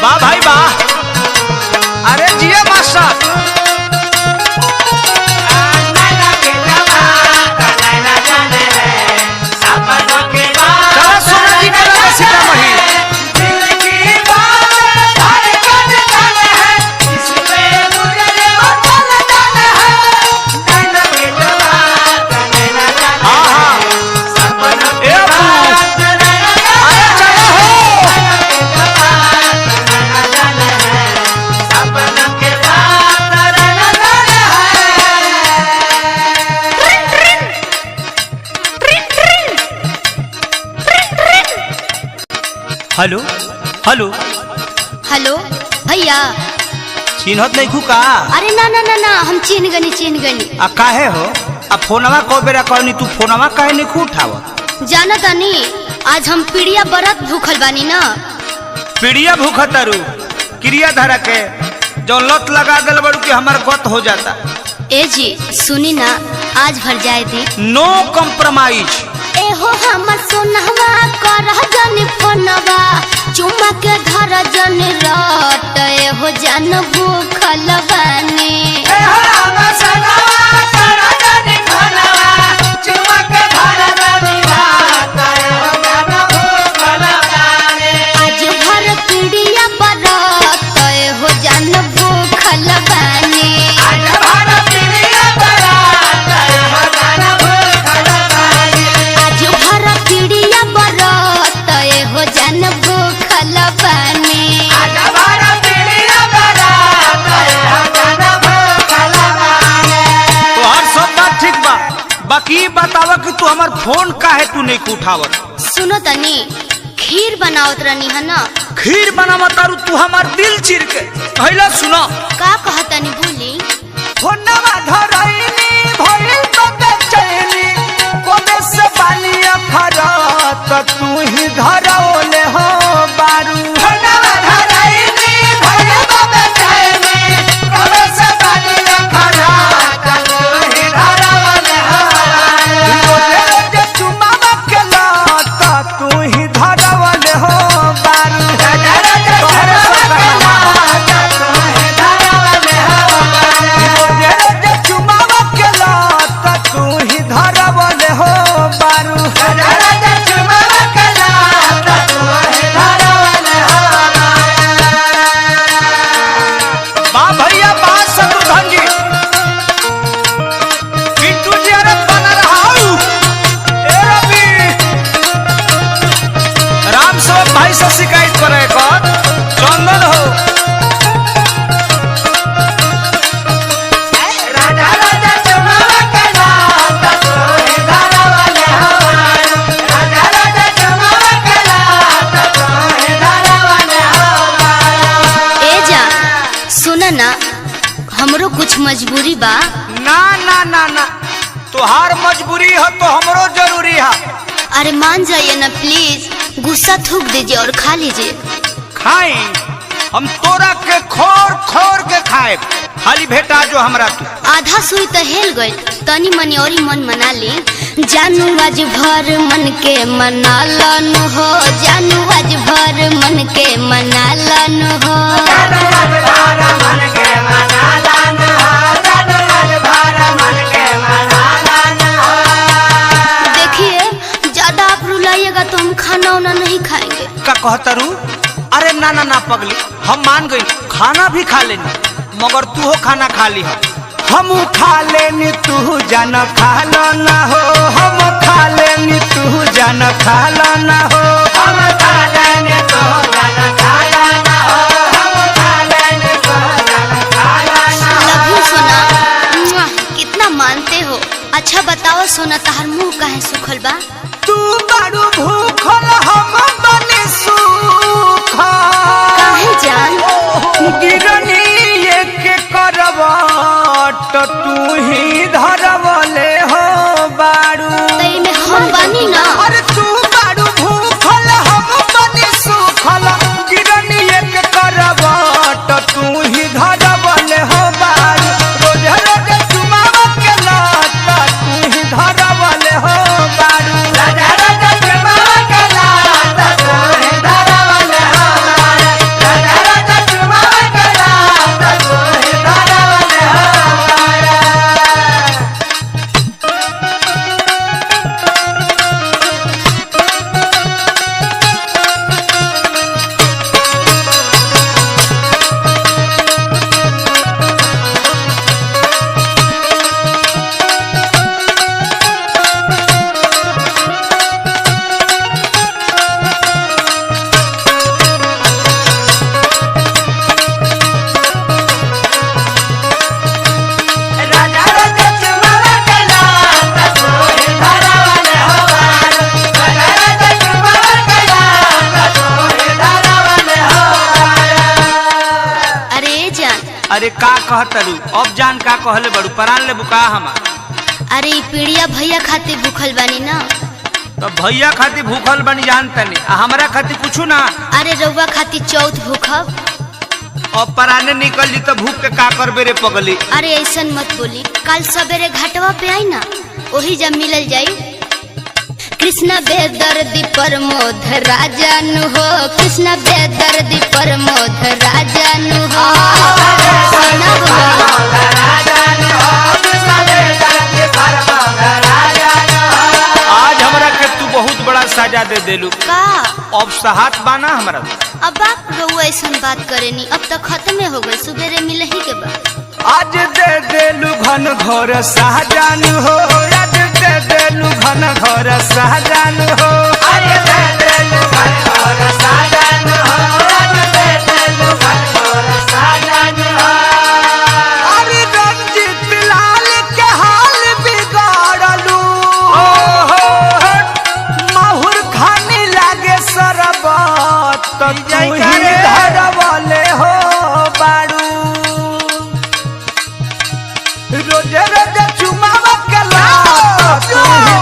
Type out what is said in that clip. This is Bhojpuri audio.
वाह भाई वाह। अरे जिया मास्टर। चलो सोना जी का लगा सीतामढ़ी। हेलो हेलो हेलो भैया। चिन्हत नहीं का? अरे ना ना ना ना हम चिन्ह गनी। आ काहे हो? आ फोनवा को बेरा कहनी तू फोनवा काहे नहीं उठाव? जाना तानी आज हम पीड़िया बरत भूखल बानी ना। पीड़िया भूखतारू क्रिया धारा के जो लत लगा दिल बड़ू कि हमार गत हो जाता। ए जी सुनी ना आज भर जाए दी। नो कॉम्प्रोमाइज। एहो हमर सोनहवा करह जन फोनवा चुमा के धर जन रट एहो जन भूखल बानी। एहो हमर सोनहवा करह जन फोनवा चुमा के धर जन रट एहो जन भूखल बानी। आज भर पीड़िया बरत एहो जन भूखल बानी। आज भर पीड़िया बरत एहो जन भूखल बानी। आज भर पीड़िया बरत एहो जन भूखल बानी। आज भर पीड़िया बरत एहो जन भूखल बानी। तो हर सब बात ठीक बा, बाकी बतावा कि तू हमार फोन काहे तू नहीं उठावत? सुनो तनी खीर बनावत रहनी है ना। खीर बनावत तारू तू हमार दिल चीर के। पहला सुनो का कहतनी बोली। फोनवा धरैनी भइल तो बेचैनी कोबे से बालिया खरत तू ही धरौले हो बारू। फोनवा धरैनी भइल तो बेचैनी कोबे से बालिया खरत तू ही धरौले हो बारू। रोजे चुमावा के लत तू ही धरौले हो बारू। चुमावा के लत तू ही धरौले हो बारू। बा भैया बा शत्रुघ्न जी पिंटू जी अरे बना रहा ए रवि राम सेवक भाई से शिकायत करे कर चंदन हो। राजा राजा चुमावा के लत तू ही धरौले हो बारू। राजा राजा चुमावा के लत तू ही धरौले हो बारू। ए जा सुना ना हमरो कुछ मजबूरी बा। ना ना ना ना तुहार मजबूरी है तो हमरो जरूरी है। अरे मान जाइए ना प्लीज गुस्सा थूक दीजिए और खा लीजिए। खाई हम तोरा के खोर खोर के खाए खाली भेटा जो हमरा तू। आधा सुई तो हेल गई तनी मनी और मन मना ली। जानू आज भर मन के मना लन हो। जानू आज भर मन के मना लन हो। देखिए ज्यादा आप रुलाइएगा तो हम खाना वाना नहीं खाएंगे। का कहतरू? अरे ना ना ना पगली हम मान गई खाना भी खा लेनी मगर तू हो खाना खा ली हम खा लेनी तू जान खा लो ना हो। हम खा लेनी तू जान खा लो ना हो। हम खा लेनी तू जान खा लो ना हो। हम खा लेनी तू जान खा लो ना हो। लव यू सोना। मुआ, कितना मानते हो। अच्छा बताओ सोना तहार मुंह काहे सुखल बा? तू बड़ू भूखल हम बने सूखल। काहे जान? गिरनी एक करवट तू ही धरवले हो बारू। तई में हम बानी ना। अरे तू बड़ू भूखल हम बने सूखल गिरनी एक करवट तू ही धरवले हो बारू। रोज रोज चुमावा के लत तू ही धरवले हो बारू। अरे का कहतरू अब जान का कहले बड़ू परान ले बुका हमार। अरे ई पीड़िया भैया खातिर भूखल बानी ना। तो भैया खातिर भूखल बनी जानता नहीं, हमरा खातिर कुछ ना। अरे रउआ खातिर चौथ भूखब। अब पराने निकल जी तो भूख के का करबे रे पगली। अरे ऐसन मत बोली, कल सवेरे घाटवा पे आई ना, वही जब मिलल जाई। कृष्ण बेदर्दी प्रमोद राजन हो, कृष्ण बेदर्दी प्रमोद राजन हो। आज हमरा के तू बहुत बड़ा सजा दे देलू का अब सहात बाना हमरा। अब आप रउआ ऐसन बात करेनी, अब तक खत्म हो गए, सुबेरे मिले ही के बाद। आज दे देलू घन घोर सहजान हो, आज दे देलू घन घोर सहजान हो। आज दे देलू घन घोर सहजान हो, आज दे देलू घन घोर सहजान हो। अरे रंजीत लाल के हाल बिगाड़लू, माहुर खाने लागे सरबत तो तू ही धरवले हो बाड़ू। रोजे रोजे चुमावा के लात तू ही